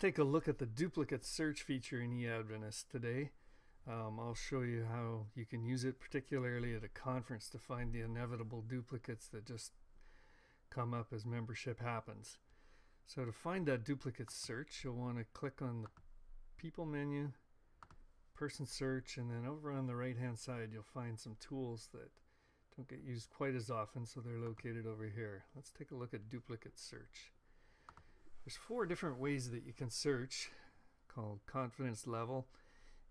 take a look at the duplicate search feature in eAdventist today. I'll show you how you can use it, particularly at a conference, to find the inevitable duplicates that just come up as membership happens. So to find that duplicate search, you'll want to click on the People menu, Person Search, and then over on the right hand side you'll find some tools that don't get used quite as often, so they're located over here. Let's take a look at duplicate search. There's 4 different ways that you can search, called confidence level,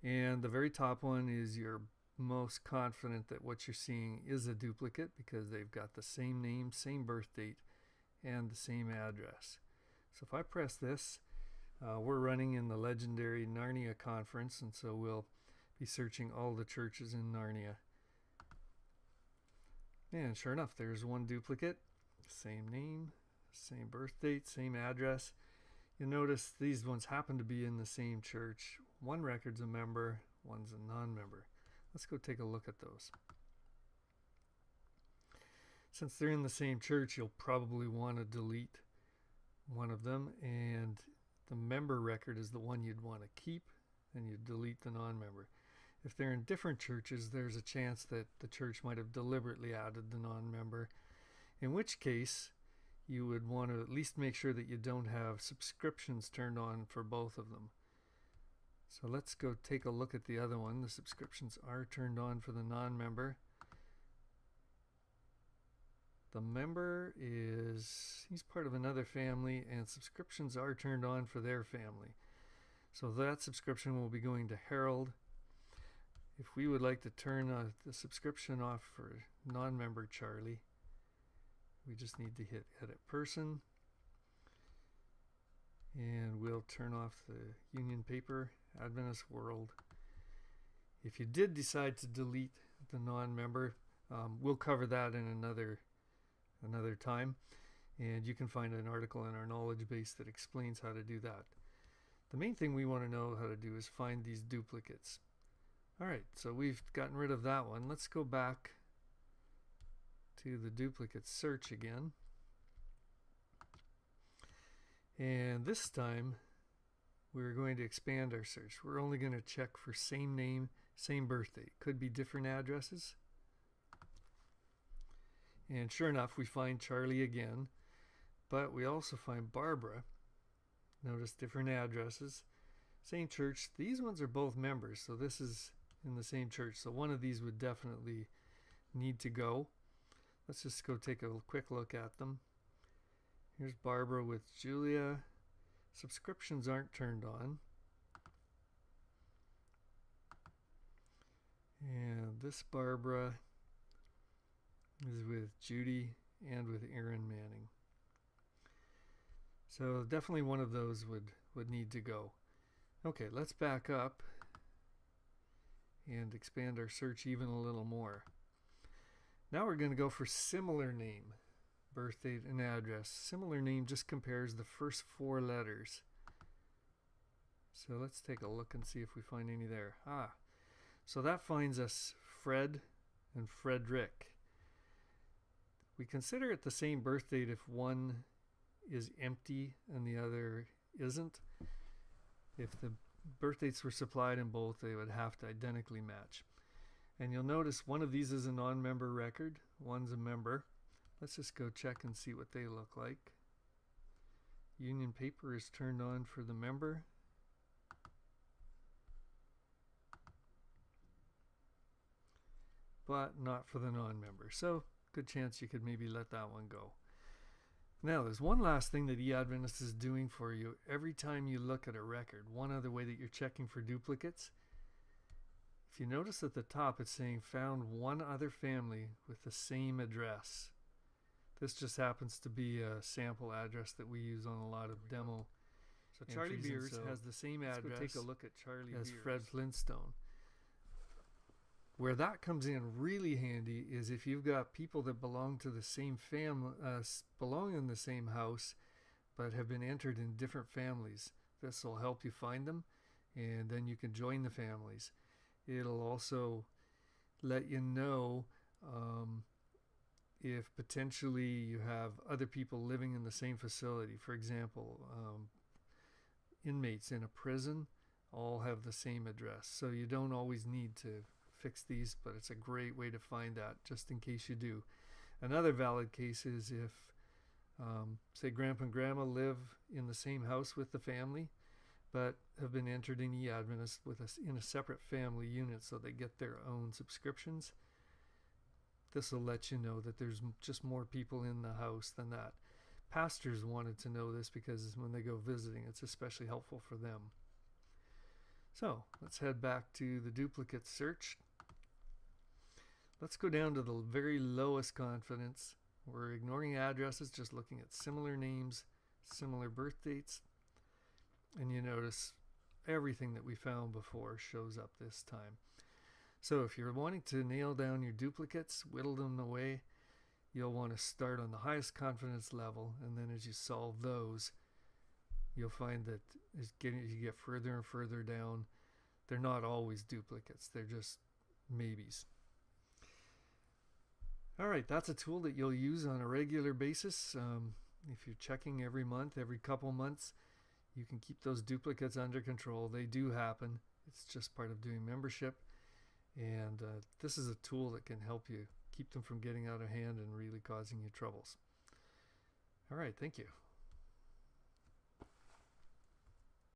and the very top one is you're most confident that what you're seeing is a duplicate because they've got the same name, same birth date, and the same address. So if I press this, we're running in the legendary Narnia conference, and so we'll be searching all the churches in Narnia. And sure enough, there's one duplicate, same name, same birth date, same address. You'll notice these ones happen to be in the same church. One record's a member, one's a non-member. Let's go take a look at those. Since they're in the same church, you'll probably want to delete one of them, and the member record is the one you'd want to keep, and you delete the non-member. If they're in different churches, there's a chance that the church might have deliberately added the non-member, in which case you would want to at least make sure that you don't have subscriptions turned on for both of them. So let's go take a look at the other one. The subscriptions are turned on for the non-member. The member he's part of another family, and subscriptions are turned on for their family. So that subscription will be going to Harold. If we would like to turn the subscription off for non-member Charlie, we just need to hit Edit Person, and we'll turn off the Union Paper Adventist World. If you did decide to delete the non-member, we'll cover that in another time, and you can find an article in our knowledge base that explains how to do that. The main thing we want to know how to do is find these duplicates. Alright, so we've gotten rid of that one. Let's go back to the duplicate search again, and this time we're going to expand our search. We're only going to check for same name, same birth date. Could be different addresses. And sure enough, we find Charlie again, but we also find Barbara. Notice different addresses, same church. These ones are both members, so this is in the same church, so one of these would definitely need to go. Let's just go take a quick look at them. Here's Barbara with Julia. Subscriptions aren't turned on. And this Barbara is with Judy and with Aaron Manning. So definitely one of those would need to go. Okay, let's back up and expand our search even a little more. Now we're going to go for similar name, birth date, and address. Similar name just compares the first 4 letters. So let's take a look and see if we find any there. So that finds us Fred and Frederick. We consider it the same birth date if one is empty and the other isn't. If the birth dates were supplied in both, they would have to identically match. And you'll notice one of these is a non-member record, one's a member. Let's just go check and see what they look like. Union Paper is turned on for the member. But not for the non-member. So good chance you could maybe let that one go. Now there's one last thing that eAdventist is doing for you every time you look at a record. One other way that you're checking for duplicates. If you notice at the top it's saying found one other family with the same address. This just happens to be a sample address that we use on a lot of demo. So Charlie Beers has the same address. Let's go take a look at Charlie as Beers. Fred Flintstone. Where that comes in really handy is if you've got people that belong to the same family, belong in the same house, but have been entered in different families. This will help you find them, and then you can join the families. It'll also let you know if potentially you have other people living in the same facility. For example, inmates in a prison all have the same address. So you don't always need to fix these, but it's a great way to find that just in case you do. Another valid case is if, say, Grandpa and Grandma live in the same house with the family, but have been entered in e-Adventist with us in a separate family unit, so they get their own subscriptions. This will let you know that there's just more people in the house than that. Pastors wanted to know this because when they go visiting, it's especially helpful for them. So let's head back to the duplicate search. Let's go down to the very lowest confidence. We're ignoring addresses, just looking at similar names, similar birth dates. And you notice everything that we found before shows up this time. So if you're wanting to nail down your duplicates, whittle them away, you'll want to start on the highest confidence level, and then as you solve those, you'll find that as you get further and further down, they're not always duplicates, they're just maybes. Alright, that's a tool that you'll use on a regular basis. If you're checking every month, every couple months, you can keep those duplicates under control. They do happen. It's just part of doing membership. And this is a tool that can help you keep them from getting out of hand and really causing you troubles. All right, thank you.